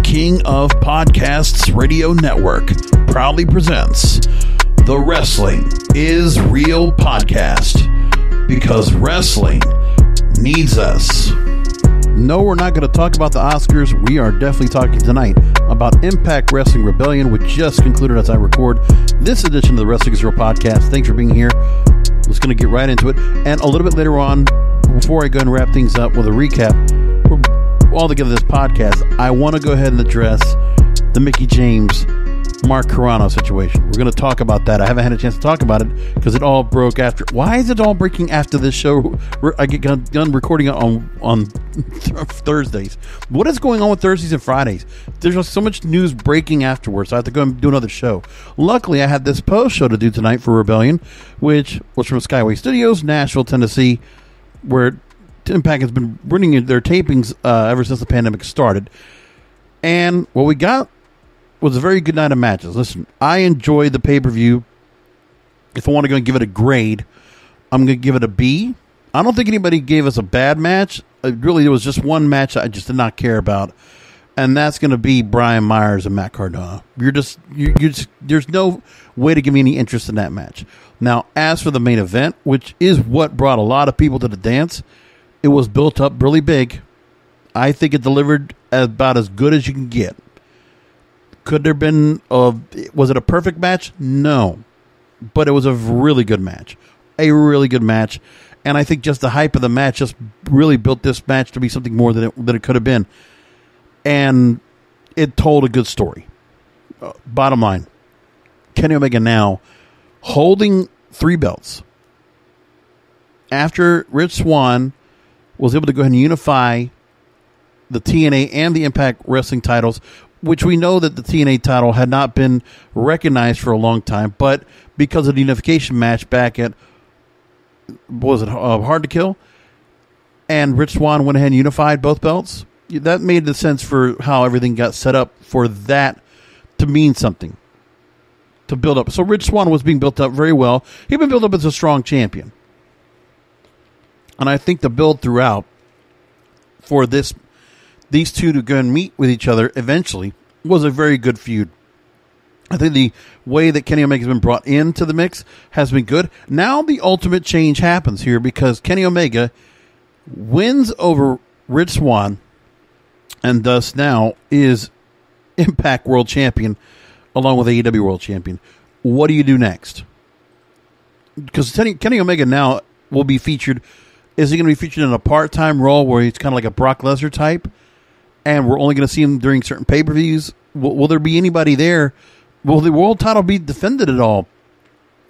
King of Podcasts Radio Network proudly presents The Wrestling is Real podcast, because wrestling needs us. No, we're not going to talk about the Oscars. We are definitely talking tonight about Impact Wrestling Rebellion, which just concluded as I record this edition of the Wrestling is Real podcast. Thanks for being here. Just going to get right into it. And a little bit later on, before I go and wrap things up with a recap, all together this podcast, I want to go ahead and address the Mickie James Mark Carrano situation. We're going to talk about that. I haven't had a chance to talk about it because it all broke after. Why is it all breaking after this show? I get done recording on Thursdays. What is going on with Thursdays and Fridays? There's just so much news breaking afterwards. So I have to go and do another show. Luckily, I had this post show to do tonight for Rebellion, which was from Skyway Studios, Nashville, Tennessee, where Impact has been running their tapings ever since the pandemic started. And what we got was a very good night of matches. Listen, I enjoyed the pay-per-view. If I want to go and give it a grade, I'm going to give it a B. I don't think anybody gave us a bad match. Really, there was just one match I just did not care about, and that's going to be Brian Myers and Matt Cardona. You're just there's no way to give me any interest in that match. Now, as for the main event, which is what brought a lot of people to the dance, it was built up really big. I think it delivered about as good as you can get. Could there have been was it a perfect match? No. But it was a really good match. A really good match. And I think just the hype of the match just really built this match to be something more than it could have been. And it told a good story. Bottom line, Kenny Omega now holding 3 belts. After Rich Swann was able to go ahead and unify the TNA and the Impact Wrestling titles, which we know that the TNA title had not been recognized for a long time, but because of the unification match back at, Hard to Kill, and Rich Swann went ahead and unified both belts, that made the sense for how everything got set up for that to mean something, to build up. So Rich Swann was being built up very well. He'd been built up as a strong champion. And I think the build throughout for these two to go and meet with each other eventually was a very good feud. I think the way that Kenny Omega has been brought into the mix has been good. Now the ultimate change happens here because Kenny Omega wins over Rich Swann and thus now is Impact World Champion along with AEW World Champion. What do you do next? Because Kenny Omega now will be featured. Is he going to be featured in a part-time role where he's kind of like a Brock Lesnar type? And we're only going to see him during certain pay-per-views? Will there be anybody there? Will the world title be defended at all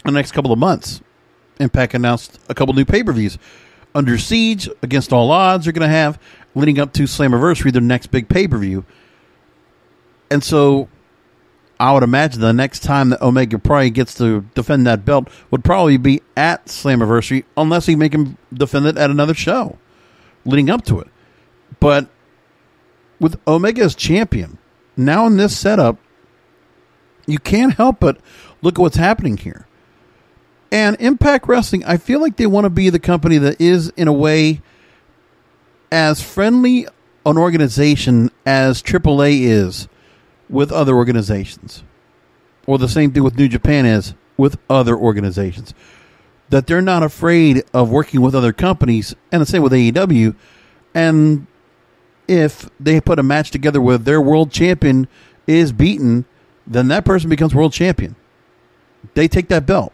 in the next couple of months? Impact announced a couple new pay-per-views. Under Siege, Against All Odds, they're going to have, leading up to Slammiversary, their next big pay-per-view. And so I would imagine the next time that Omega probably gets to defend that belt would probably be at Slammiversary, unless he make him defend it at another show leading up to it. But with Omega as champion, now in this setup, you can't help but look at what's happening here. And Impact Wrestling, I feel like they want to be the company that is, in a way, as friendly an organization as AAA is with other organizations, or the same thing with New Japan is with other organizations, that they're not afraid of working with other companies, and the same with AEW. And if they put a match together where their world champion is beaten, then that person becomes world champion. They take that belt.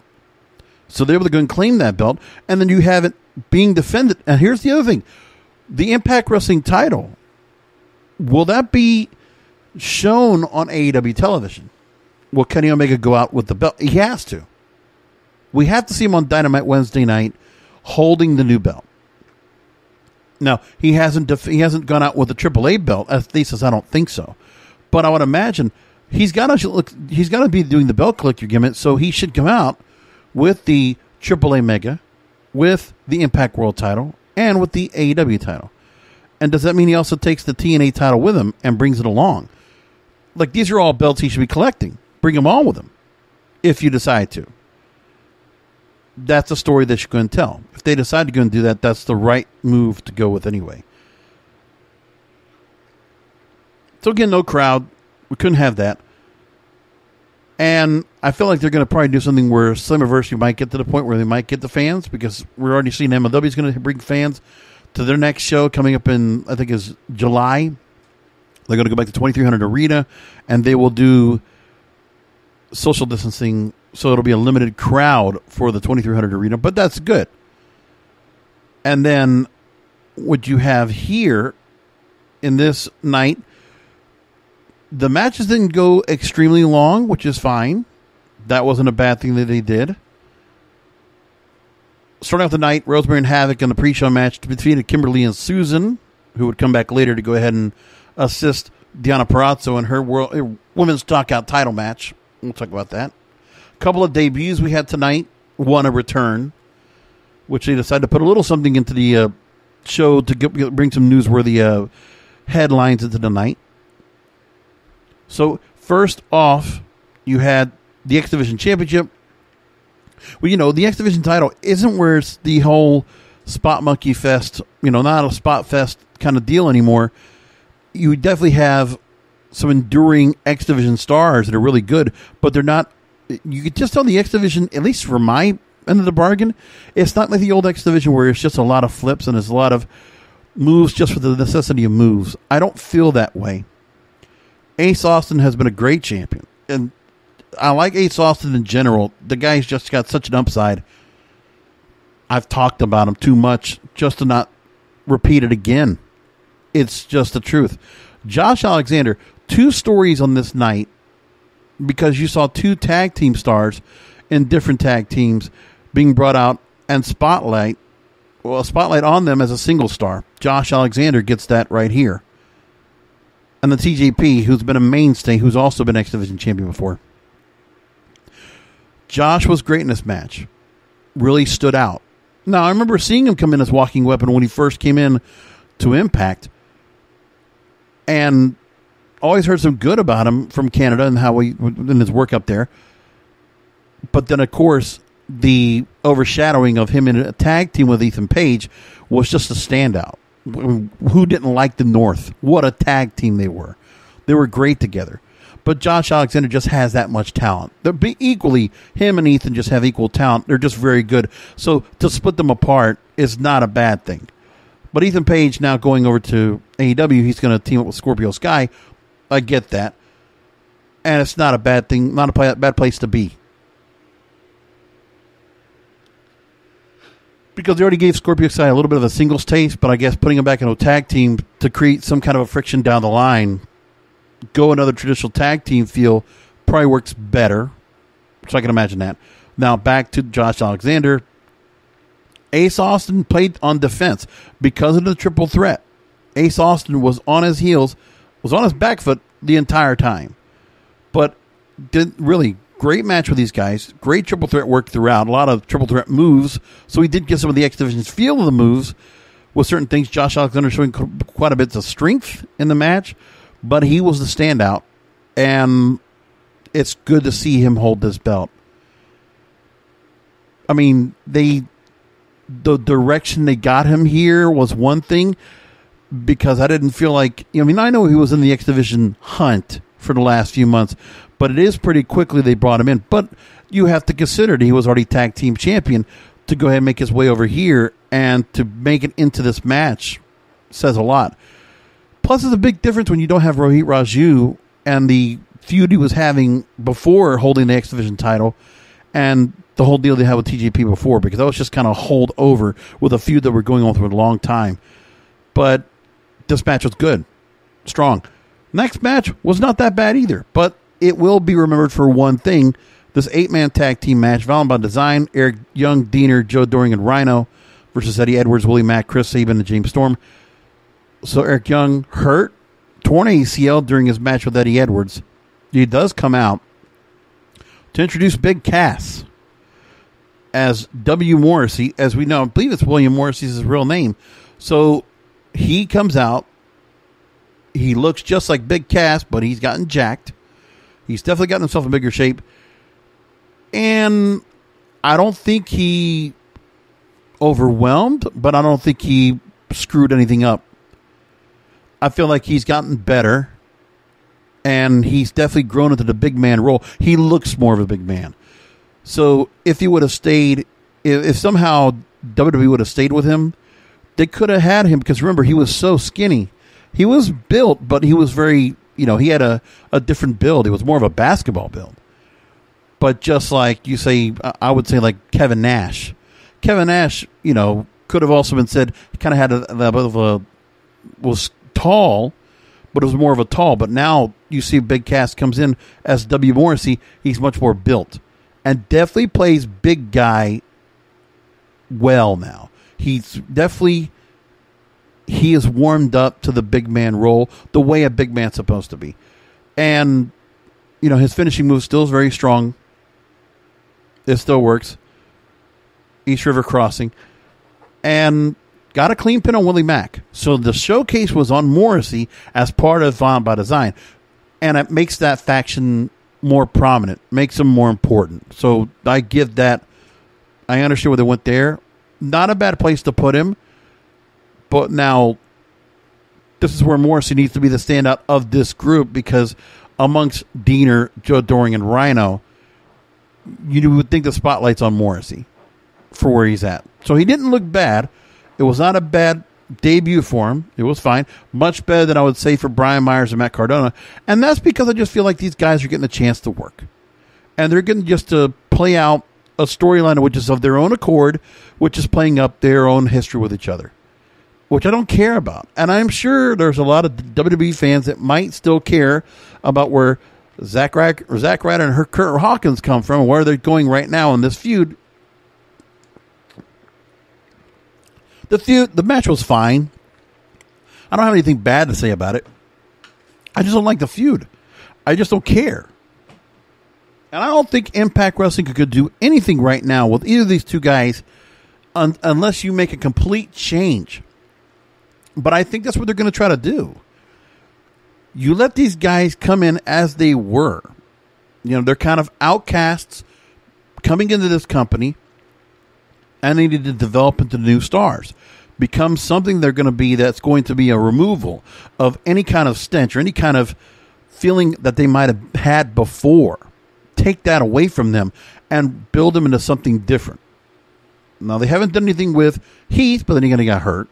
So they're able to go and claim that belt, and then you have it being defended. And here's the other thing. The Impact Wrestling title, will that be shown on AEW television? Will Kenny Omega go out with the belt? He has to. We have to see him on Dynamite Wednesday night holding the new belt. Now, he hasn't gone out with the AAA belt. At least as I don't think so. But I would imagine he's got to be doing the belt collector gimmick, so he should come out with the AAA Mega, with the Impact World title, and with the AEW title. And does that mean he also takes the TNA title with him and brings it along? Like, these are all belts he should be collecting. Bring them all with him, if you decide to. That's a story that you can tell. If they decide to go and do that, that's the right move to go with anyway. So again, no crowd. We couldn't have that. And I feel like they're going to probably do something where Slammiversary might get to the point where they might get the fans, because we're already seeing MLW is going to bring fans to their next show coming up in, I think, is July. They're going to go back to 2300 Arena, and they will do social distancing, so it'll be a limited crowd for the 2300 Arena, but that's good. And then what you have here in this night, the matches didn't go extremely long, which is fine. That wasn't a bad thing that they did. Starting off the night, Rosemary and Havoc in the pre-show match defeated Kimberly and Susan, who would come back later to go ahead and assist Deonna Purrazzo in her women's knockout title match. We'll talk about that. A couple of debuts we had tonight. One a return, which they decided to put a little something into the show to bring some newsworthy headlines into the night. So, first off, you had the X Division Championship. Well, you know, the X Division title isn't where it's the whole spot monkey fest, you know, not a spot fest kind of deal anymore. You definitely have some enduring X Division stars that are really good, but they're not. You could just tell the X Division, at least for my end of the bargain, it's not like the old X Division where it's just a lot of flips and there's a lot of moves just for the necessity of moves. I don't feel that way. Ace Austin has been a great champion, and I like Ace Austin in general. The guy's just got such an upside. I've talked about him too much just to not repeat it again. It's just the truth. Josh Alexander, 2 stories on this night, because you saw 2 tag team stars in different tag teams being brought out and spotlight on them as a single star. Josh Alexander gets that right here. And the TJP, who's been a mainstay, who's also been X Division champion before. Josh was great in this match. Really stood out. Now, I remember seeing him come in as walking weapon when he first came in to Impact. And always heard some good about him from Canada and how in his work up there. But then, of course, the overshadowing of him in a tag team with Ethan Page was just a standout. Who didn't like the North? What a tag team they were. They were great together. But Josh Alexander just has that much talent. Him and Ethan just have equal talent. They're just very good. So to split them apart is not a bad thing. But Ethan Page now going over to AEW, he's going to team up with Scorpio Sky. I get that. And it's not a bad thing, not a bad place to be. Because they already gave Scorpio Sky a little bit of a singles taste, but I guess putting him back in a tag team to create some kind of a friction down the line, go another traditional tag team feel, probably works better. So I can imagine that. Now back to Josh Alexander. Ace Austin played on defense because of the triple threat. Ace Austin was on his heels, was on his back foot the entire time. But did really great match with these guys. Great triple threat work throughout. A lot of triple threat moves. So he did get some of the X Division's feel of the moves with certain things. Josh Alexander showing quite a bit of strength in the match, but he was the standout. And it's good to see him hold this belt. I mean, the direction they got him here was one thing, because I didn't feel like, I mean, I know he was in the X Division hunt for the last few months, but it is pretty quickly they brought him in. But you have to consider that he was already tag team champion. To go ahead and make his way over here and to make it into this match says a lot. Plus, it's a big difference when you don't have Rohit Raju and the feud he was having before holding the X Division title, and the whole deal they had with TJP before, because that was just kind of hold over with a feud that were going on for a long time. But this match was good. Strong. Next match was not that bad either, but it will be remembered for one thing. This 8-man tag team match, Violent by Design, Eric Young, Diener, Joe Doering, and Rhino versus Eddie Edwards, Willie Mack, Chris Sabin, and James Storm. So Eric Young hurt, torn ACL during his match with Eddie Edwards. He does come out to introduce Big Cass as W. Morrissey. As we know, I believe it's William Morrissey's his real name. So he comes out. He looks just like Big Cass, but he's gotten jacked. He's definitely gotten himself in bigger shape. And I don't think he overwhelmed, but I don't think he screwed anything up. I feel like he's gotten better. And he's definitely grown into the big man role. He looks more of a big man. So if he would have stayed, if somehow WWE would have stayed with him, they could have had him, because remember, he was so skinny. He was built, but he was very, he had a different build. It was more of a basketball build. But just like you say, I would say like Kevin Nash. Kevin Nash, could have also been said, kind of had a bit of a, was tall, but it was more of a tall. But now you see Big Cass comes in as W. Morrissey. He's much more built and definitely plays big guy well now. He's definitely, he is warmed up to the big man role the way a big man's supposed to be. And, his finishing move still is very strong. It still works. East River Crossing. And got a clean pin on Willie Mack. So the showcase was on Morrissey as part of Violent by Design. And it makes that faction more prominent, makes them more important. So I give that, I understand where they went there. Not a bad place to put him. But now, this is where Morrissey needs to be the standout of this group, because amongst Diener, Joe Doering, and Rhino, you would think the spotlight's on Morrissey for where he's at. So he didn't look bad. It was not a bad debut for him. It was fine. Much better than I would say for Brian Myers and Matt Cardona. And that's because I just feel like these guys are getting a chance to work. And they're getting just to play out a storyline which is of their own accord, which is playing up their own history with each other, which I don't care about. And I'm sure there's a lot of WWE fans that might still care about where Zack Ryder and Kurt Hawkins come from, and where they're going right now in this feud. The match was fine. I don't have anything bad to say about it. I just don't like the feud. I just don't care. And I don't think Impact Wrestling could do anything right now with either of these two guys unless you make a complete change. But I think that's what they're going to try to do. You let these guys come in as they were. They're kind of outcasts coming into this company, and they need to develop into new stars. Become something they're going to be, that's going to be a removal of any kind of stench or any kind of feeling that they might have had before. Take that away from them and build them into something different. Now, they haven't done anything with Heath, but then he got hurt.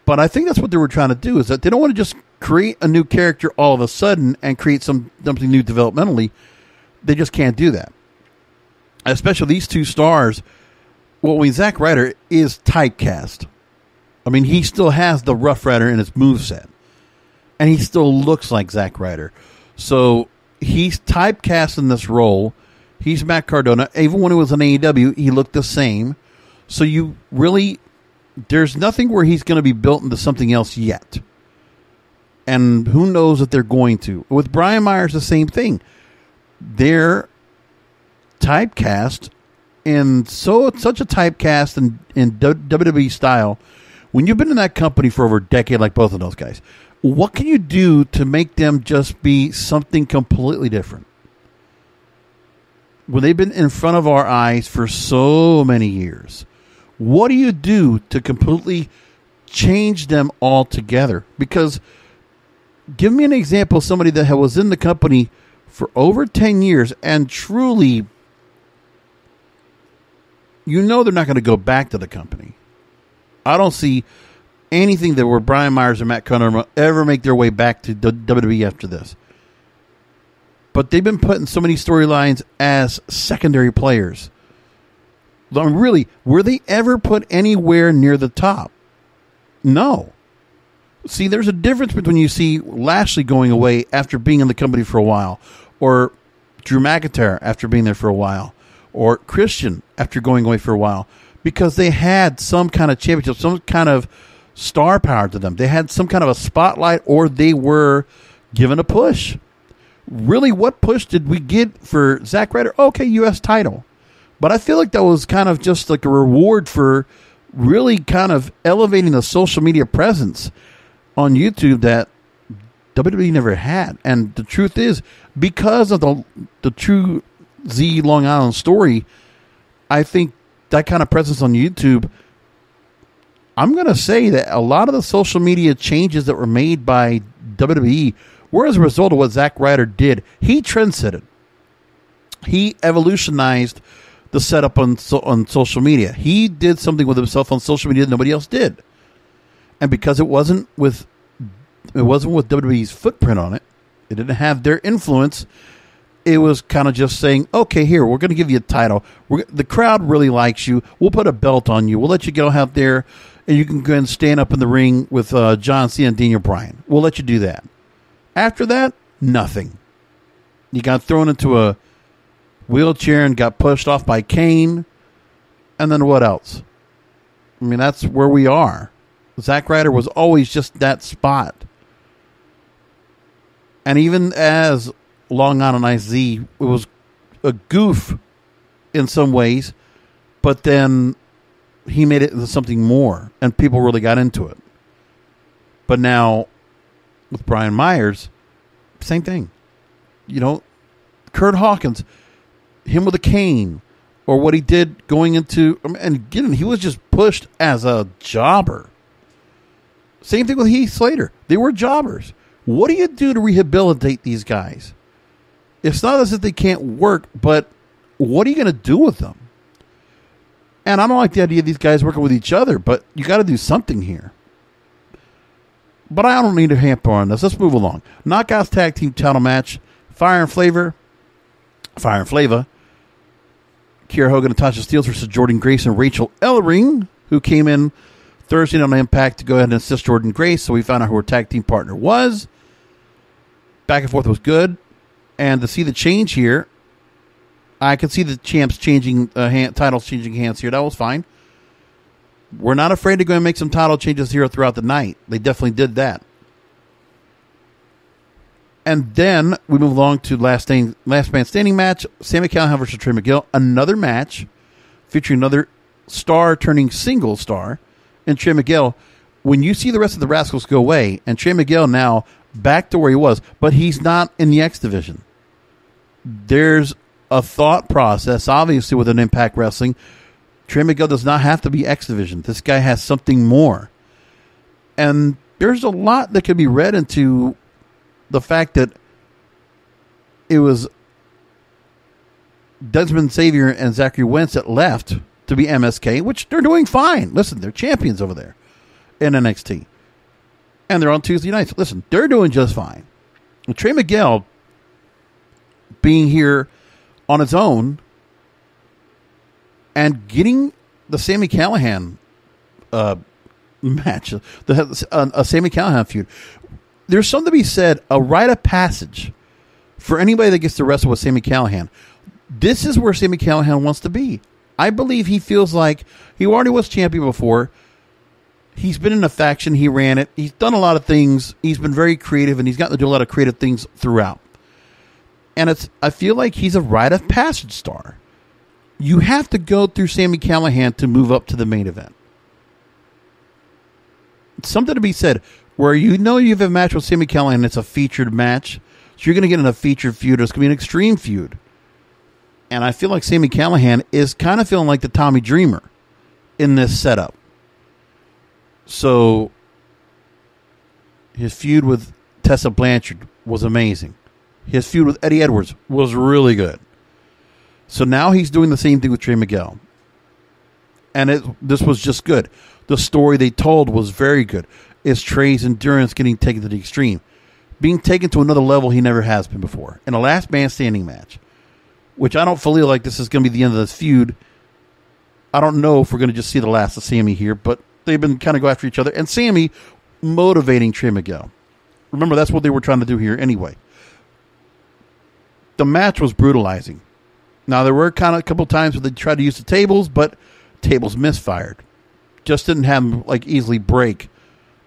But I think that's what they were trying to do, is that they don't want to just create a new character all of a sudden and create something new developmentally. They just can't do that. Especially these two stars. Well, Zack Ryder is typecast. I mean, he still has the Rough Rider in his moveset. And he still looks like Zack Ryder. So he's typecast in this role. He's Matt Cardona. Even when he was in AEW, he looked the same. So you really, there's nothing where he's going to be built into something else yet. And who knows if they're going to. With Brian Myers, the same thing. They're typecast, and so it's such a typecast in WWE style. When you've been in that company for over a decade, like both of those guys, what can you do to make them just be something completely different? When they've been in front of our eyes for so many years, what do you do to completely change them altogether? Because give me an example of somebody that was in the company for over 10 years and truly, they're not going to go back to the company. I don't see anything that where Brian Myers and Matt Cardona ever make their way back to WWE after this. But they've been put in so many storylines as secondary players. Really, were they ever put anywhere near the top? No. See, there's a difference between you see Lashley going away after being in the company for a while, or Drew McIntyre after being there for a while, or Christian after going away for a while, because they had some kind of championship, some kind of star power to them. They had some kind of a spotlight, or they were given a push. Really, what push did we get for Zack Ryder? Okay, U.S. title. But I feel like that was kind of just like a reward for really kind of elevating the social media presence on YouTube that WWE never had. And the truth is, because of the True Z Long Island story, I think that kind of presence on YouTube, I'm going to say that a lot of the social media changes that were made by WWE We're as a result of what Zack Ryder did. He trendsetted. He evolutionized the setup on social media. He did something with himself on social media that nobody else did. And because it wasn't with WWE's footprint on it, it didn't have their influence. It was kind of just saying, okay, here, we're going to give you a title. The crowd really likes you. We'll put a belt on you. We'll let you go out there, and you can go and stand up in the ring with John Cena and Daniel Bryan. We'll let you do that. After that, nothing. You got thrown into a wheelchair and got pushed off by Kane. And then what else? I mean, that's where we are. Zack Ryder was always just that spot. And even as Long Island IZ, it was a goof in some ways, but then he made it into something more, and people really got into it. But now, with Brian Myers, same thing. You know, Kurt Hawkins, him with a cane, or what he did going into, and again, he was just pushed as a jobber. Same thing with Heath Slater. They were jobbers. What do you do to rehabilitate these guys? It's not as if they can't work, but what are you going to do with them? And I don't like the idea of these guys working with each other, but you got to do something here. But I don't need to hamper on this. Let's move along. Knockouts Tag Team title match. Fire and Flava. Kiera Hogan and Tasha Steelz versus Jordynne Grace and Rachel Ellering, who came in Thursday on Impact to go ahead and assist Jordynne Grace, so we found out who her tag team partner was. Back and forth was good. And to see the change here, I could see the champs changing titles changing hands here. That was fine. We're not afraid to go and make some title changes here throughout the night. They definitely did that. And then we move along to last man standing match. Sami Callihan versus Trey Miguel. Another match featuring another star turning single star. And Trey Miguel, when you see the rest of the Rascals go away, and Trey Miguel now back to where he was, but he's not in the X division. There's a thought process, obviously, with an Impact Wrestling. Trey Miguel does not have to be X division. This guy has something more. And there's a lot that could be read into the fact that it was Desmond Xavier and Zachary Wentz that left to be MSK, which they're doing fine. Listen, they're champions over there in NXT. And they're on Tuesday nights. Listen, they're doing just fine. And Trey Miguel being here on his own and getting the Sami Callihan match, a Sami Callihan feud. There's something to be said, a rite of passage for anybody that gets to wrestle with Sami Callihan. This is where Sami Callihan wants to be. I believe he feels like he already was champion before. He's been in a faction. He ran it. He's done a lot of things. He's been very creative, and he's gotten to do a lot of creative things throughout. And I feel like he's a rite of passage star. You have to go through Sami Callihan to move up to the main event. It's something to be said where you know you have a match with Sami Callihan. It's a featured match. So you're going to get in a featured feud. It's going to be an extreme feud. And I feel like Sami Callihan is kind of feeling like the Tommy Dreamer in this setup. So his feud with Tessa Blanchard was amazing. His feud with Eddie Edwards was really good. So now he's doing the same thing with Trey Miguel. And this was just good. The story they told was very good. Is Trey's endurance getting taken to the extreme. Being taken to another level he never has been before. In a last man standing match. Which I don't feel like this is going to be the end of this feud. I don't know if we're going to just see the last of Sami here. But they've been kind of go after each other. And Sami motivating Trey Miguel. Remember, that's what they were trying to do here anyway. The match was brutalizing. Now, there were kind of a couple times where they tried to use the tables, but tables misfired. Just didn't have them like easily break.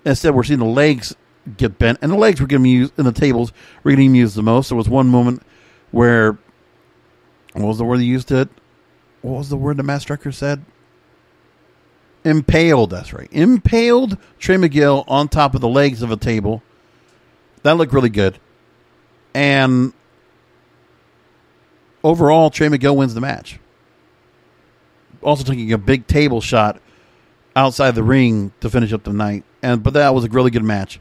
Instead, we're seeing the legs get bent, and the legs were getting used, and the tables were getting used the most. There was one moment where, what was the word they used it? What was the word the Matt Striker said? Impaled, that's right. Impaled Trey Miguel on top of the legs of a table. That looked really good. And overall, Trey Miguel wins the match. Also taking a big table shot outside the ring to finish up the night. But that was a really good match.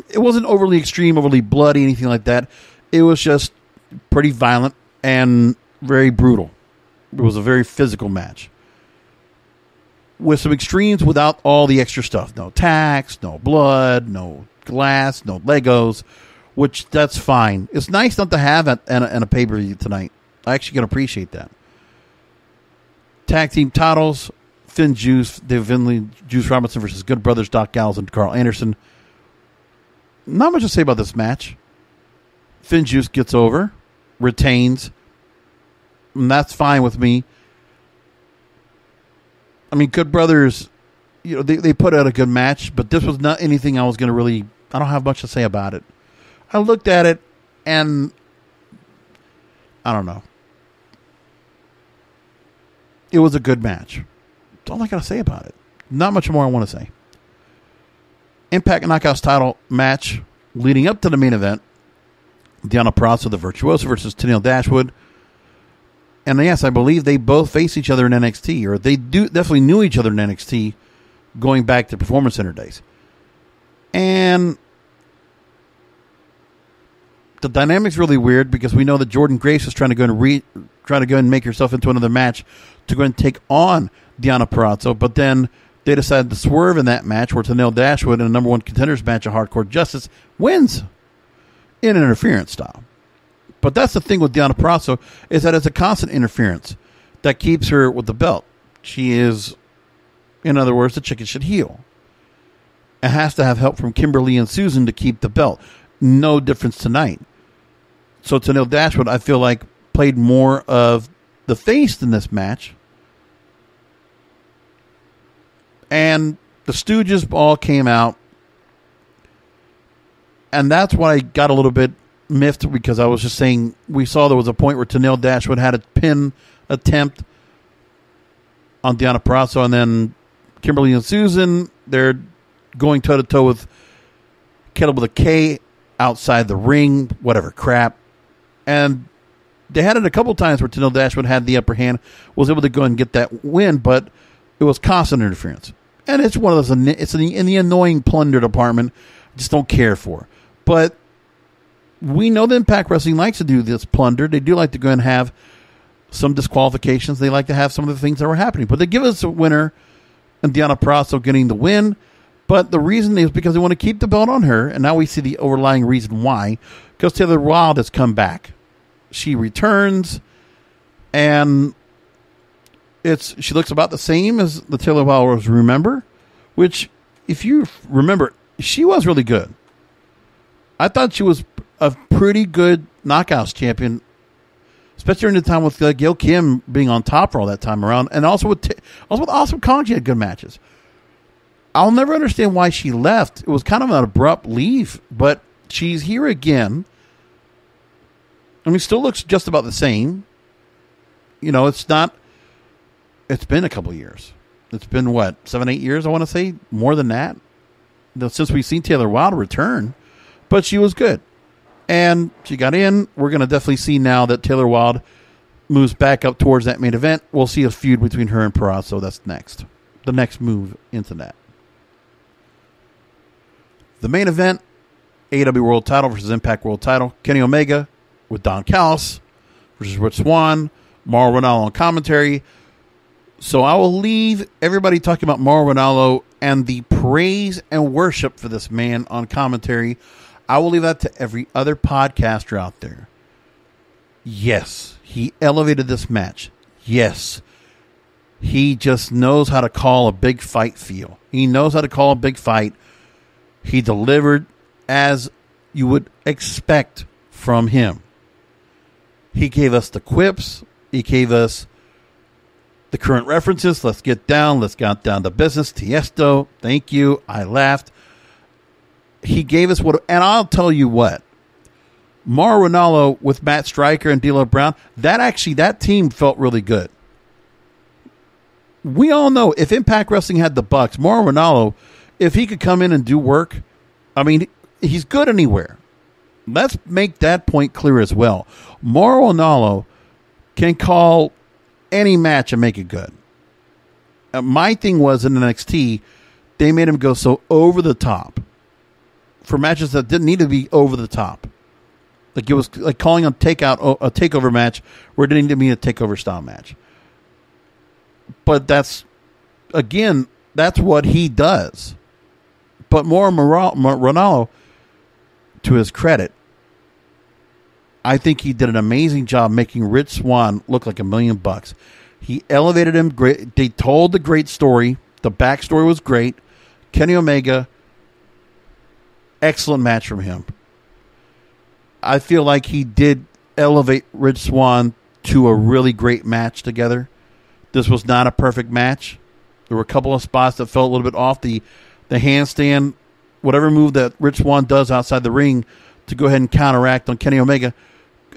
It wasn't overly extreme, overly bloody, anything like that. It was just pretty violent and very brutal. It was a very physical match. With some extremes without all the extra stuff. No tacks, no blood, no glass, no Legos, which that's fine. It's nice not to have at a pay-per-view tonight. I actually can appreciate that. Tag team titles, Finn Juice, Dave Finley, Juice Robinson versus Good Brothers, Doc Gallows, and Carl Anderson. Not much to say about this match. Finn Juice gets over, retains, and that's fine with me. I mean, Good Brothers, they put out a good match, but this was not anything I was going to really... I don't have much to say about it. I looked at it, and I don't know. It was a good match. That's all I got to say about it. Not much more I want to say. Impact Knockouts title match leading up to the main event. Deonna Purrazzo, the Virtuoso, versus Tenille Dashwood. And yes, I believe they both face each other in NXT, or they definitely knew each other in NXT going back to Performance Center days. And the dynamic's really weird because we know that Jordynne Grace is trying to go and make herself into another match to go and take on Deonna Purrazzo, but then they decided to swerve in that match where Tenille Dashwood in a number one contenders match of Hardcore Justice wins in an interference style. But that's the thing with Deonna Purrazzo, is that it's a constant interference that keeps her with the belt. She is, in other words, the chicken should heel. It has to have help from Kimberly and Susan to keep the belt. No difference tonight. So Tenille Dashwood, I feel like, played more of the face in this match. And the Stooges all came out. And that's why I got a little bit miffed, because I was just saying, we saw there was a point where Tenille Dashwood had a pin attempt on Deonna Purrazzo, and then Kimberly and Susan, they're going toe-to-toe with Kettle with a K outside the ring, whatever crap. And they had it a couple times where Tenille Dashwood had the upper hand, was able to go and get that win, but it was constant interference. And it's one of those, it's in the annoying plunder department, I just don't care for. But we know that Impact Wrestling likes to do this plunder. They do like to go and have some disqualifications. They like to have some of the things that were happening. But they give us a winner, and Deonna Purrazzo getting the win. But the reason is because they want to keep the belt on her, and now we see the overlying reason why. Because Taylor Wilde has come back. She returns, and she looks about the same as the Taylor Wilde was, remember? Which, if you remember, she was really good. I thought she was a pretty good Knockouts champion, especially during the time with Gail Kim being on top for all that time around, and also with Awesome Kong, she had good matches. I'll never understand why she left. It was kind of an abrupt leave, but she's here again. I mean, still looks just about the same. It's been a couple of years. It's been, 7-8 years, I want to say? More than that? Since we've seen Taylor Wilde return. But she was good. And she got in. We're going to definitely see now that Taylor Wilde moves back up towards that main event. We'll see a feud between her and Purrazzo. That's next. The next move into that. The main event, AEW World Title versus Impact World Title. Kenny Omega with Don Callis versus Rich Swann. Mauro Ranallo on commentary. So I will leave everybody talking about Mauro Ranallo and the praise and worship for this man on commentary. I will leave that to every other podcaster out there. Yes, he elevated this match. Yes, he just knows how to call a big fight feel. He knows how to call a big fight. He delivered as you would expect from him. He gave us the quips. He gave us the current references. Let's get down to business. Tiesto, thank you. I laughed. He gave us what, and I'll tell you what, Mauro Ranallo with Matt Stryker and D'Lo Brown, that team felt really good. We all know if Impact Wrestling had the Bucks, Mauro Ranallo, if he could come in and do work, I mean, he's good anywhere. Let's make that point clear as well. Mauro Ranallo can call any match and make it good. My thing was in NXT, they made him go so over the top. for matches that didn't need to be over the top. Like it was like calling a takeover match where it didn't need to be a takeover style match. But that's what he does. But more Ronaldo, to his credit, I think he did an amazing job making Rich Swann look like $1 million. He elevated him great. They told the great story. The backstory was great. Kenny Omega, excellent match from him. I feel like he did elevate Rich Swann to a really great match together. This was not a perfect match. There were a couple of spots that felt a little bit off. The handstand, whatever move that Rich Swann does outside the ring to go ahead and counteract on Kenny Omega,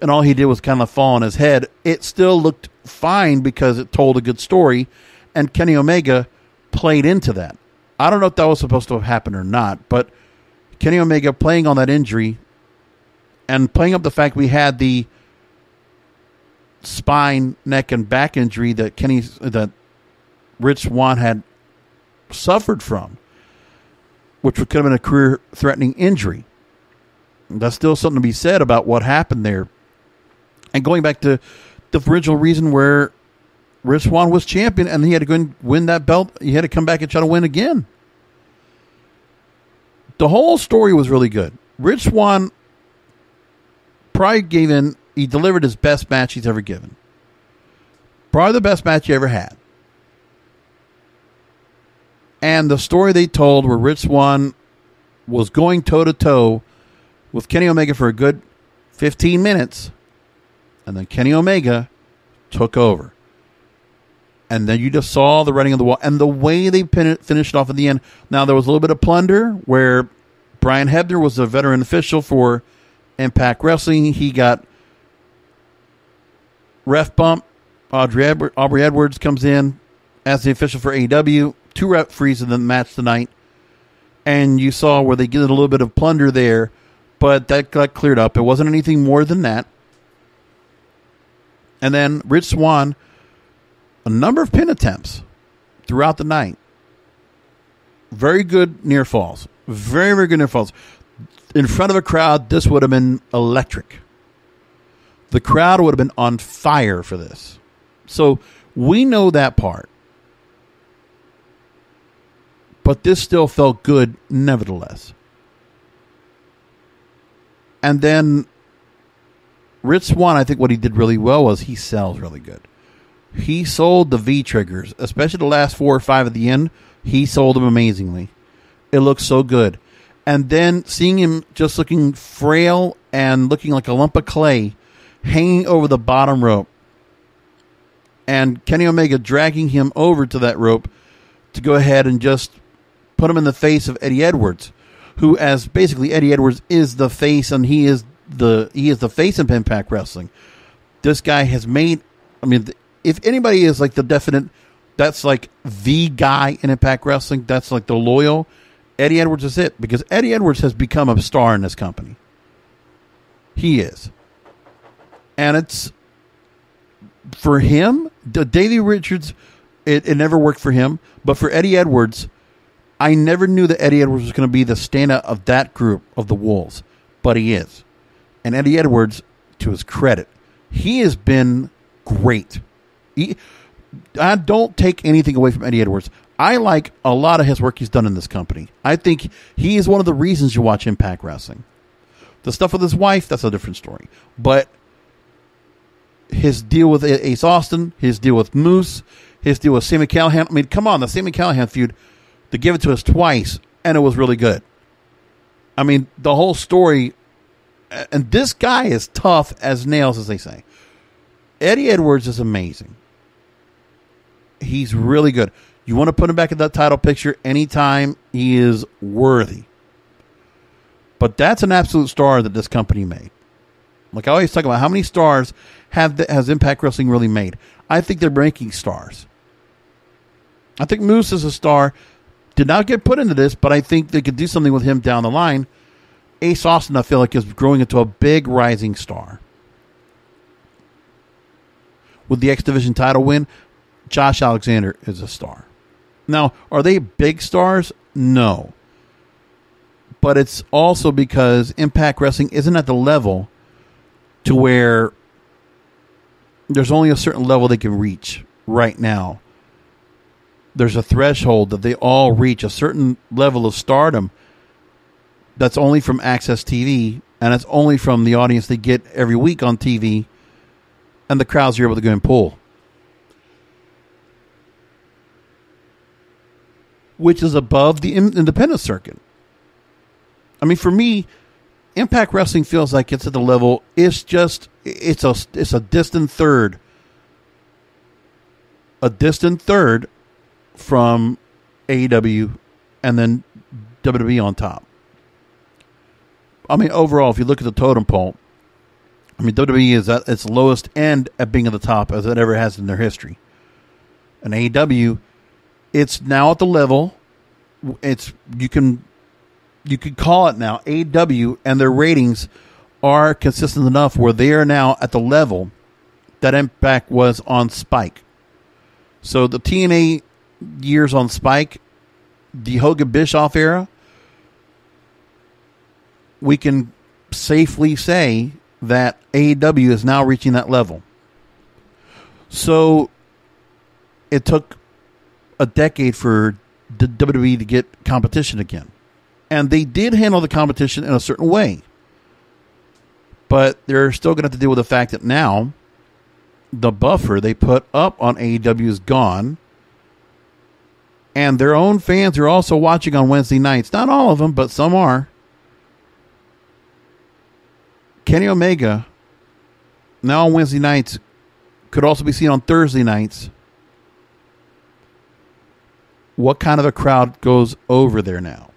and all he did was kind of fall on his head. It still looked fine because it told a good story, and Kenny Omega played into that. I don't know if that was supposed to have happened or not, but Kenny Omega playing on that injury and playing up the fact we had the spine, neck, and back injury that Rich Swann had suffered from, which could have been a career-threatening injury. That's still something to be said about what happened there. And going back to the original reason where Rich Swann was champion and he had to go and win that belt, he had to come back and try to win again. The whole story was really good. Rich Swann probably he delivered his best match he's ever given. Probably the best match he ever had. And the story they told where Rich Swann was going toe-to-toe with Kenny Omega for a good 15 minutes, and then Kenny Omega took over. And then you just saw the writing on the wall. And the way they finished off at the end. Now, there was a little bit of plunder where Brian Hebner was a veteran official for Impact Wrestling. He got ref bump. Aubrey Edwards comes in as the official for AEW. 2 referees in the match tonight. And you saw where they get a little bit of plunder there. But that got cleared up. It wasn't anything more than that. And then Rich Swann, a number of pin attempts throughout the night. Very good near falls. Very, very good near falls. In front of a crowd, this would have been electric. The crowd would have been on fire for this. So we know that part. But this still felt good nevertheless. And then Rich Swann, I think what he did really well was he sells really good. He sold the V-triggers, especially the last 4 or 5 at the end. He sold them amazingly. It looked so good. And then seeing him just looking frail and looking like a lump of clay hanging over the bottom rope. And Kenny Omega dragging him over to that rope to go ahead and just put him in the face of Eddie Edwards, who, as basically Eddie Edwards is the face, and he is the face of Impact Wrestling. This guy has made, if anybody is like the definite, that's like the guy in Impact Wrestling, that's like the loyal, Eddie Edwards is it, because Eddie Edwards has become a star in this company. He is. And it's, for him, Davey Richards, it never worked for him, but for Eddie Edwards, I never knew that Eddie Edwards was going to be the standout of that group of the Wolves, but he is. And Eddie Edwards, to his credit, he has been great. I don't take anything away from Eddie Edwards. I like a lot of his work he's done in this company. I think he is one of the reasons you watch Impact Wrestling. The stuff with his wife, that's a different story. But his deal with Ace Austin, his deal with Moose, his deal with Sami Callihan. Come on, the Sami Callihan feud, they gave it to us twice, and it was really good. The whole story, and this guy is tough as nails, as they say. Eddie Edwards is amazing. He's really good. You want to put him back in that title picture anytime, he is worthy. But that's an absolute star that this company made. Like I always talk about, how many stars has Impact Wrestling really made? I think they're making stars. I think Moose is a star. Did not get put into this, but I think they could do something with him down the line. Ace Austin, I feel like, is growing into a big rising star. With the X Division title win, Josh Alexander is a star. Now, are they big stars? No. But it's also because Impact Wrestling isn't at the level to where there's only a certain level they can reach right now. There's a threshold that they all reach, a certain level of stardom that's only from Access TV, and it's only from the audience they get every week on TV, and the crowds are able to go and pull. Which is above the independent circuit. I mean, for me, Impact Wrestling feels like it's at the level. It's a distant third. A distant third from AEW, and then WWE on top. I mean, overall, if you look at the totem pole, I mean, WWE is at its lowest end at being at the top as it ever has in their history. And AEW, it's now at the level. You could call it now AEW, and their ratings are consistent enough where they are now at the level that Impact was on Spike. So the TNA years on Spike, the Hogan Bischoff era, we can safely say that AEW is now reaching that level. So it took a decade for the WWE to get competition again. And they did handle the competition in a certain way. But they're still going to have to deal with the fact that now the buffer they put up on AEW is gone. And their own fans are also watching on Wednesday nights. Not all of them, but some are. Kenny Omega, now on Wednesday nights, could also be seen on Thursday nights. What kind of a crowd goes over there now?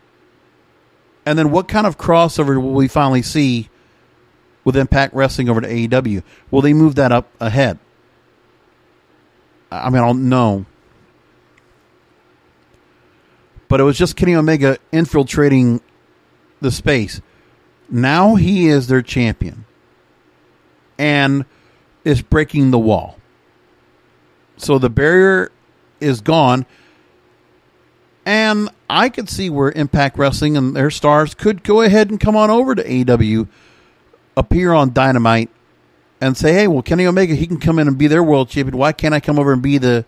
And then what kind of crossover will we finally see with Impact Wrestling over to AEW? Will they move that up ahead? I mean, I don't know. But it was just Kenny Omega infiltrating the space. Now he is their champion. And is breaking the wall. So the barrier is gone. And I could see where Impact Wrestling and their stars could go ahead and come on over to AEW, appear on Dynamite, and say, hey, well, Kenny Omega, he can come in and be their world champion. Why can't I come over and be the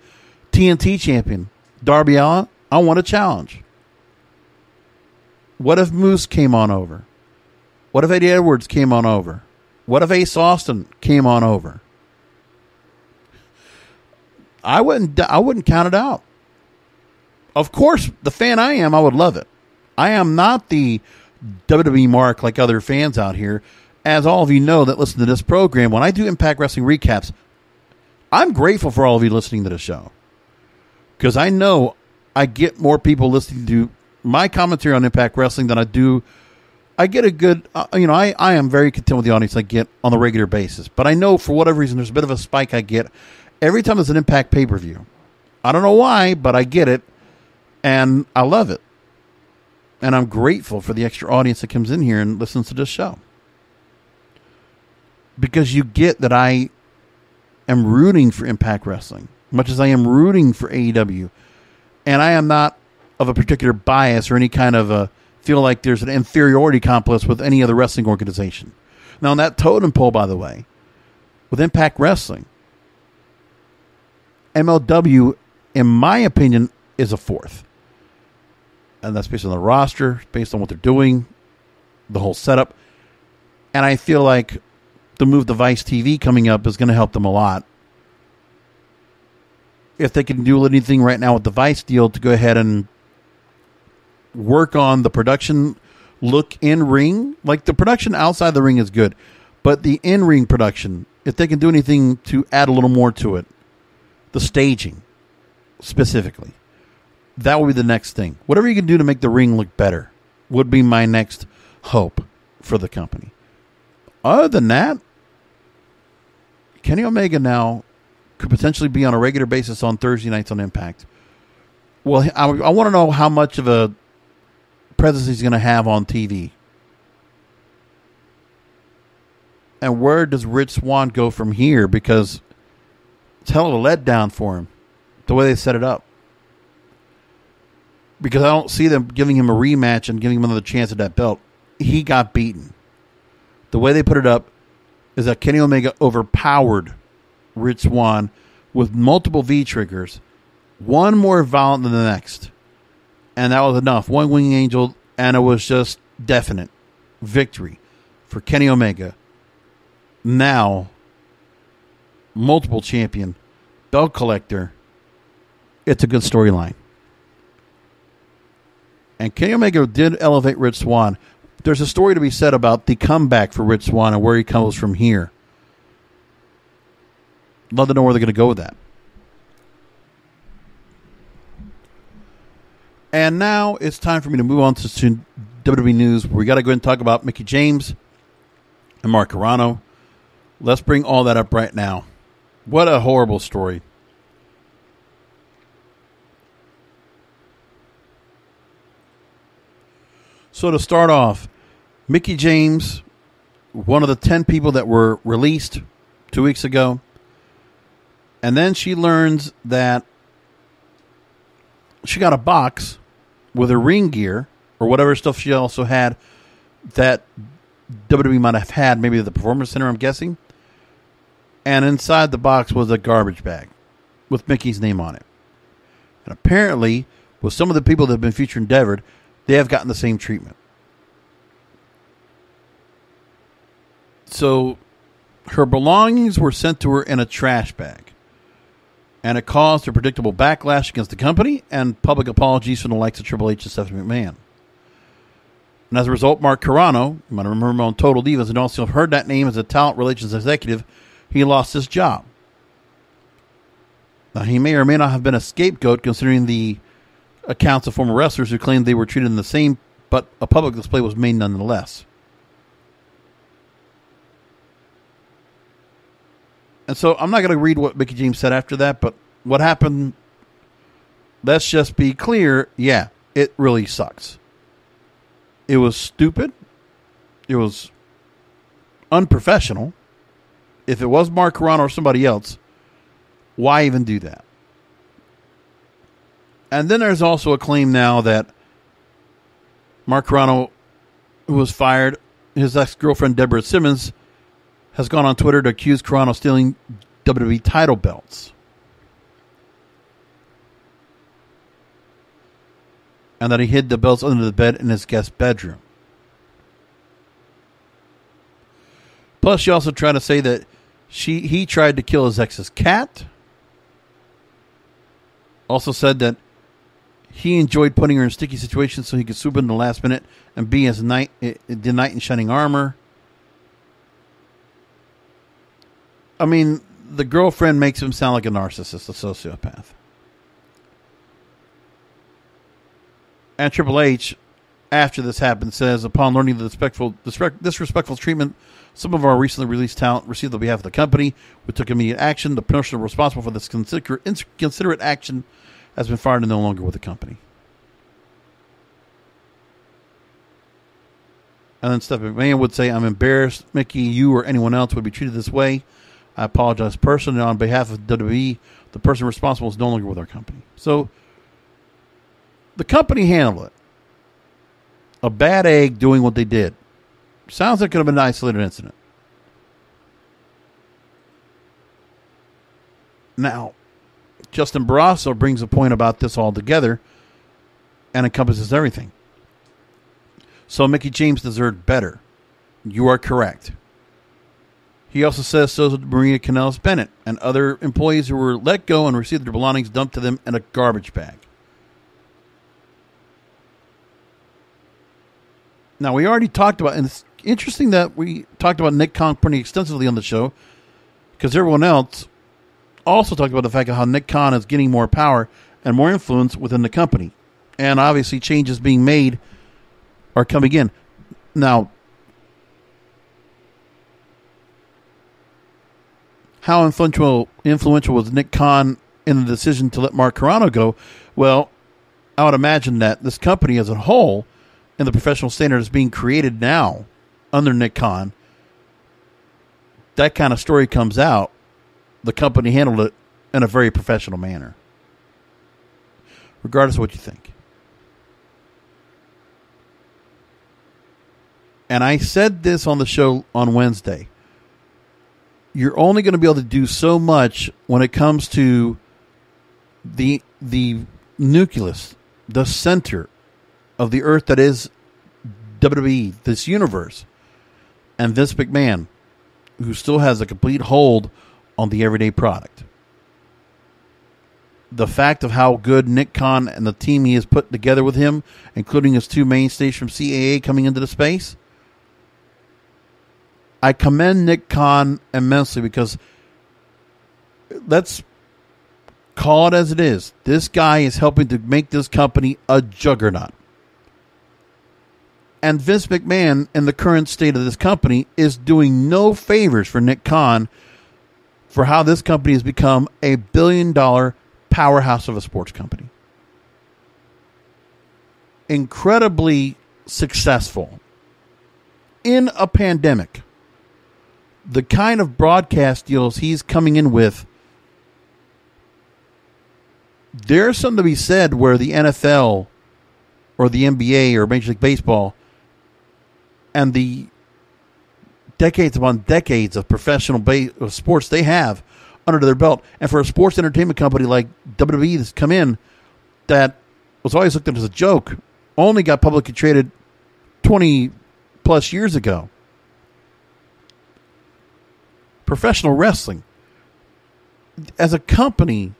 TNT champion? Darby Allin, I want a challenge. What if Moose came on over? What if Eddie Edwards came on over? What if Ace Austin came on over? I wouldn't count it out. Of course, the fan I am, I would love it. I am not the WWE mark like other fans out here. As all of you know that listen to this program, when I do Impact Wrestling recaps, I'm grateful for all of you listening to the show. Because I know I get more people listening to my commentary on Impact Wrestling than I do. I get a good, I am very content with the audience I get on a regular basis. But I know for whatever reason, there's a bit of a spike I get every time there's an Impact pay-per-view. I don't know why, but I get it. And I love it. And I'm grateful for the extra audience that comes in here and listens to this show. Because you get that I am rooting for Impact Wrestling, much as I am rooting for AEW. And I am not of a particular bias or any kind of a feel like there's an inferiority complex with any other wrestling organization. Now, on that totem pole, by the way, with Impact Wrestling, MLW, in my opinion, is a fourth. And that's based on the roster, based on what they're doing, the whole setup. And I feel like the move to Vice TV coming up is going to help them a lot. If they can do anything right now with the Vice deal to go ahead and work on the production look in ring. Like the production outside the ring is good, but the in-ring production, if they can do anything to add a little more to it, the staging specifically, that would be the next thing. Whatever you can do to make the ring look better would be my next hope for the company. Other than that, Kenny Omega now could potentially be on a regular basis on Thursday nights on Impact. Well, I want to know how much of a presence he's going to have on TV. And where does Rich Swann go from here? Because it's hell of a letdown for him, the way they set it up. because I don't see them giving him a rematch and giving him another chance at that belt. He got beaten. The way they put it up is that Kenny Omega overpowered Rich Swann with multiple V-triggers, one more violent than the next. And that was enough. One winged angel, and it was just definite victory for Kenny Omega. Now, multiple champion, belt collector. It's a good storyline. And Kenny Omega did elevate Rich Swann. There's a story to be said about the comeback for Rich Swann and where he comes from here. Love to know where they're going to go with that. And now it's time for me to move on to WWE News. We got to go ahead and talk about Mickie James and Mark Carrano. Let's bring all that up right now. What a horrible story. So to start off, Mickie James, one of the 10 people that were released 2 weeks ago, and then she learns that she got a box with her ring gear or whatever stuff she also had that WWE might have had, maybe at the Performance Center, I'm guessing. And inside the box was a garbage bag with Mickey's name on it. And apparently, with some of the people that have been featured endeavored, they have gotten the same treatment. So her belongings were sent to her in a trash bag. And it caused a predictable backlash against the company and public apologies from the likes of Triple H and Stephanie McMahon. And as a result, Mark Carrano, you might remember him on Total Divas, and also heard that name as a talent relations executive, he lost his job. Now, he may or may not have been a scapegoat, considering the accounts of former wrestlers who claimed they were treated in the same, but a public display was made nonetheless. And so I'm not going to read what Mickie James said after that, but what happened, let's just be clear, yeah, it really sucks. It was stupid. It was unprofessional. If it was Mark Carrano or somebody else, why even do that? And then there's also a claim now that Mark Carrano, who was fired, his ex-girlfriend Deborah Simmons, has gone on Twitter to accuse Carrano of stealing WWE title belts. And that he hid the belts under the bed in his guest bedroom. Plus, she also tried to say that he tried to kill his ex's cat. Also said that he enjoyed putting her in sticky situations so he could swoop in the last minute and be the knight in shining armor. I mean, the girlfriend makes him sound like a narcissist, a sociopath. And Triple H, after this happened, says, upon learning the disrespectful treatment some of our recently released talent received on behalf of the company, we took immediate action. The person responsible for this inconsiderate action has been fired and no longer with the company. And then Stephanie McMahon would say, I'm embarrassed, Mickie, you or anyone else would be treated this way. I apologize personally on behalf of WWE. The person responsible is no longer with our company. So, the company handled it. A bad egg doing what they did. Sounds like it could have been an isolated incident. Now, Justin Barrasso brings a point about this altogether and encompasses everything. So Mickie James deserved better. You are correct. He also says so did Maria Kanellis-Bennett and other employees who were let go and received their belongings dumped to them in a garbage bag. Now, we already talked about, and it's interesting that we talked about Nick Khan pretty extensively on the show, because everyone else also talked about the fact of how Nick Khan is getting more power and more influence within the company. And obviously changes being made are coming in. Now, how influential was Nick Khan in the decision to let Mark Carrano go? Well, I would imagine that this company as a whole, and the professional standard is being created now under Nick Khan, that kind of story comes out, the company handled it in a very professional manner. Regardless of what you think. And I said this on the show on Wednesday. You're only going to be able to do so much when it comes to the nucleus, the center of the earth that is WWE, this universe, and Vince McMahon, who still has a complete hold on the everyday product. The fact of how good Nick Khan and the team he has put together with him, including his two mainstays from CAA coming into the space, I commend Nick Khan immensely because let's call it as it is. This guy is helping to make this company a juggernaut. And Vince McMahon, in the current state of this company, is doing no favors for Nick Khan for how this company has become a billion-dollar powerhouse of a sports company. Incredibly successful in a pandemic. The kind of broadcast deals he's coming in with, there's something to be said where the NFL or the NBA or Major League Baseball and the decades upon decades of professional of sports they have under their belt, and for a sports entertainment company like WWE that's come in that was always looked at as a joke, only got publicly traded 20 plus years ago. Professional wrestling, as a company,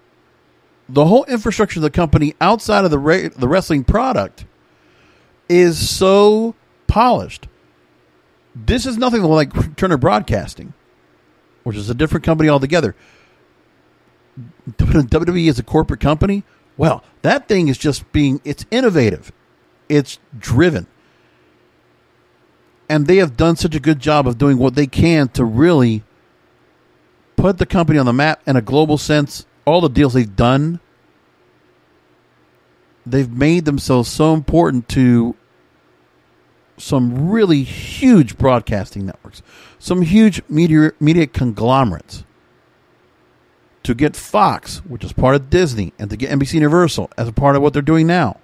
the whole infrastructure of the company outside of the wrestling product is so polished. This is nothing like Turner Broadcasting, which is a different company altogether. WWE is a corporate company. Well, that thing is it's innovative. It's driven. And they have done such a good job of doing what they can to really put the company on the map in a global sense. All the deals they've done, they've made themselves so important to some really huge broadcasting networks, some huge media conglomerates. To get Fox, which is part of Disney, and to get NBC Universal as a part of what they're doing now.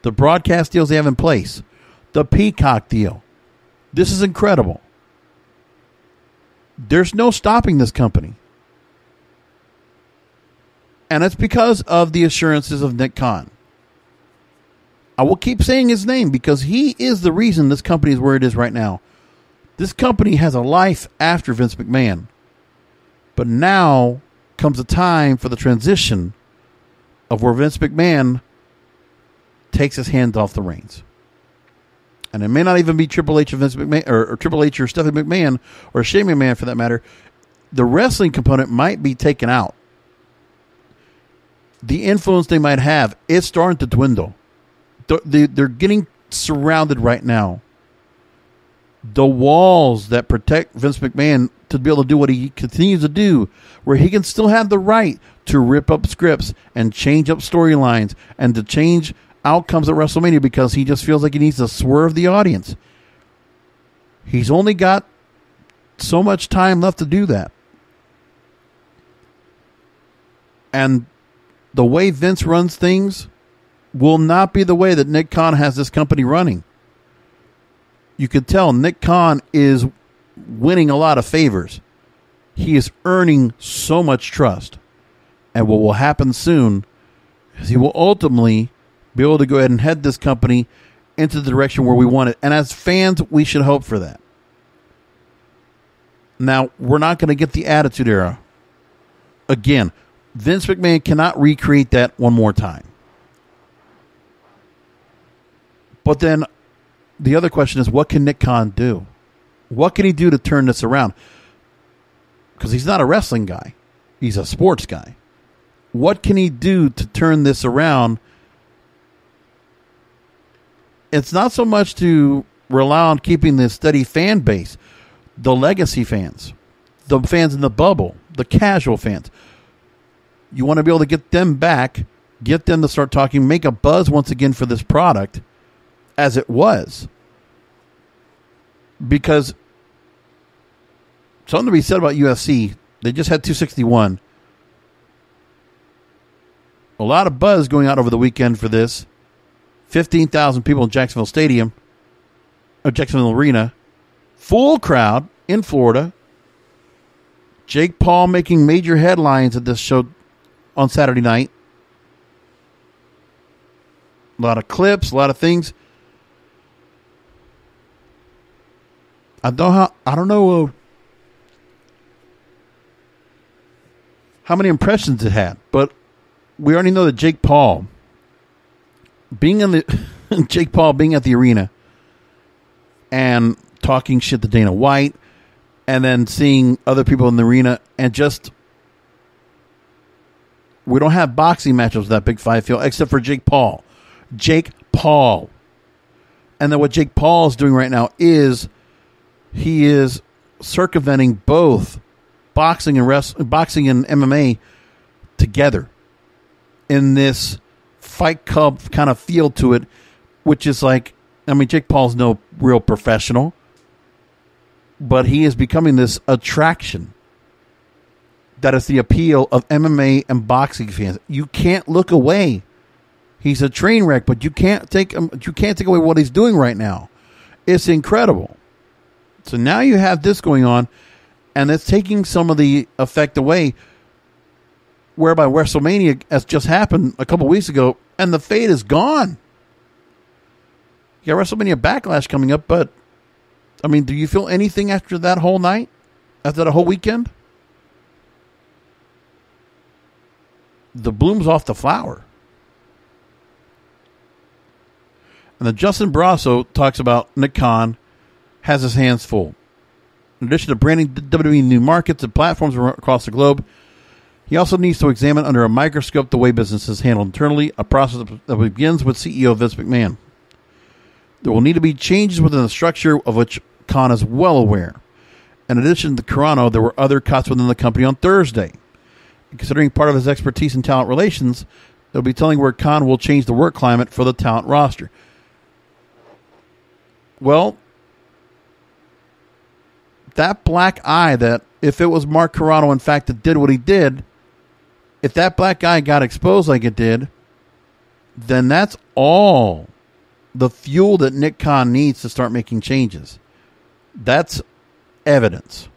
The broadcast deals they have in place. The Peacock deal. This is incredible. There's no stopping this company. And it's because of the assurances of Nick Khan. I will keep saying his name because he is the reason this company is where it is right now. This company has a life after Vince McMahon. But now comes a time for the transition of where Vince McMahon takes his hand off the reins. And it may not even be Triple H or Vince McMahon, or Triple H or Stephanie McMahon, or Shane McMahon for that matter. The wrestling component might be taken out. The influence they might have is starting to dwindle. They're getting surrounded right now. The walls that protect Vince McMahon to be able to do what he continues to do, where he can still have the right to rip up scripts and change up storylines and to change outcomes at WrestleMania because he just feels like he needs to swerve the audience. He's only got so much time left to do that. And the way Vince runs things will not be the way that Nick Khan has this company running. You could tell Nick Khan is winning a lot of favors. He is earning so much trust. And what will happen soon is he will ultimately be able to go ahead and head this company into the direction where we want it. And as fans, we should hope for that. Now, we're not going to get the Attitude Era. Again, Vince McMahon cannot recreate that one more time. But then the other question is, what can Nick Khan do? What can he do to turn this around? Because he's not a wrestling guy. He's a sports guy. What can he do to turn this around? It's not so much to rely on keeping the steady fan base, the legacy fans, the fans in the bubble, the casual fans. You want to be able to get them back, get them to start talking, make a buzz once again for this product as it was. Because something to be said about UFC, they just had 261. A lot of buzz going out over the weekend for this. 15,000 people in Jacksonville Stadium. Jacksonville Arena, full crowd in Florida. Jake Paul making major headlines at this show on Saturday night. A lot of clips, a lot of things. I don't know how many impressions it had, but we already know that Jake Paul being at the arena and talking shit to Dana White, and then seeing other people in the arena, and just we don't have boxing matchups with that big five field except for Jake Paul. Jake Paul. And then what Jake Paul is doing right now is he is circumventing both boxing and MMA together in this Fight Club kind of feel to it, which is like, I mean, Jake Paul's no real professional, but he is becoming this attraction that is the appeal of MMA and boxing fans. You can't look away. He's a train wreck, but you can't take away what he's doing right now. It's incredible. So now you have this going on, and it's taking some of the effect away, whereby WrestleMania has just happened a couple weeks ago, and the fade is gone. You got WrestleMania Backlash coming up, but, I mean, do you feel anything after that whole night? After that whole weekend? The bloom's off the flower. And then Justin Barrasso talks about Nick Khan has his hands full. In addition to branding WWE new markets and platforms across the globe, he also needs to examine under a microscope the way business is handled internally, a process that begins with CEO Vince McMahon. There will need to be changes within the structure of which Khan is well aware. In addition to Cardona, there were other cuts within the company on Thursday. Considering part of his expertise in talent relations, they'll be telling where Khan will change the work climate for the talent roster. Well, that black eye that, if it was Mark Carrano, in fact, that did what he did, if that black eye got exposed like it did, then that's all the fuel that Nick Khan needs to start making changes. That's evidence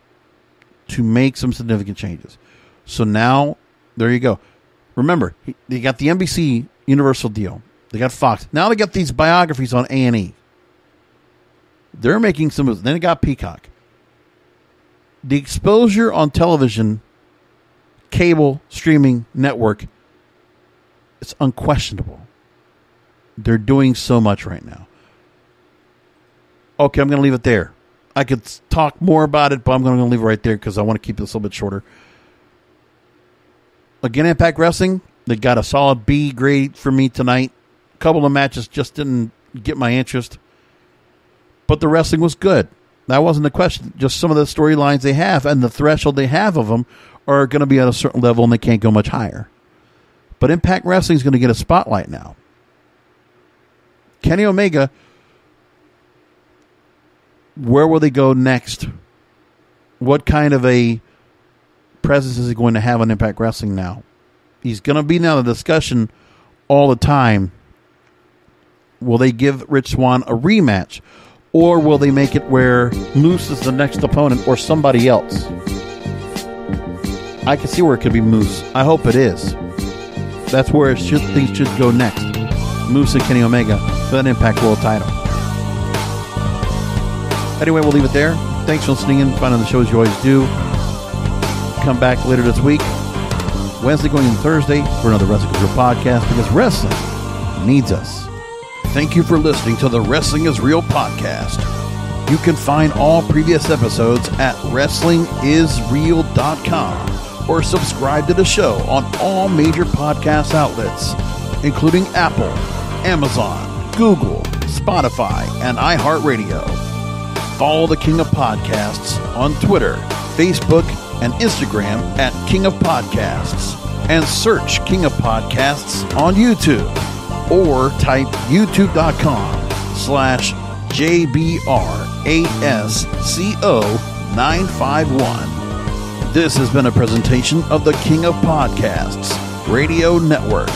to make some significant changes. So now, there you go. Remember, they got the NBC Universal deal. They got Fox. Now they got these biographies on A&E. They're making some moves. Then they got Peacock. The exposure on television, cable, streaming, network, it's unquestionable. They're doing so much right now. Okay, I'm going to leave it there. I could talk more about it, but I'm going to leave it right there because I want to keep this a little bit shorter. Again, Impact Wrestling, they got a solid B grade for me tonight. A couple of matches just didn't get my interest. But the wrestling was good. That wasn't the question. Just some of the storylines they have and the threshold they have of them are going to be at a certain level and they can't go much higher. But Impact Wrestling is going to get a spotlight now. Kenny Omega, where will they go next? What kind of a presence is he going to have on Impact Wrestling now? He's going to be now the discussion all the time. Will they give Rich Swann a rematch? Or will they make it where Moose is the next opponent or somebody else? I can see where it could be Moose. I hope it is. That's where things should go next. Moose and Kenny Omega for that Impact World title. Anyway, we'll leave it there. Thanks for listening in. Finding the shows you always do. Come back later this week. Wednesday going into Thursday for another Wrestling is Real podcast because wrestling needs us. Thank you for listening to the Wrestling is Real podcast. You can find all previous episodes at WrestlingIsReal.com or subscribe to the show on all major podcast outlets, including Apple, Amazon, Google, Spotify, and iHeartRadio. Follow the King of Podcasts on Twitter, Facebook, and Instagram at King of Podcasts, and search King of Podcasts on YouTube. Or type youtube.com/JBRASCO951. This has been a presentation of the King of Podcasts Radio Network.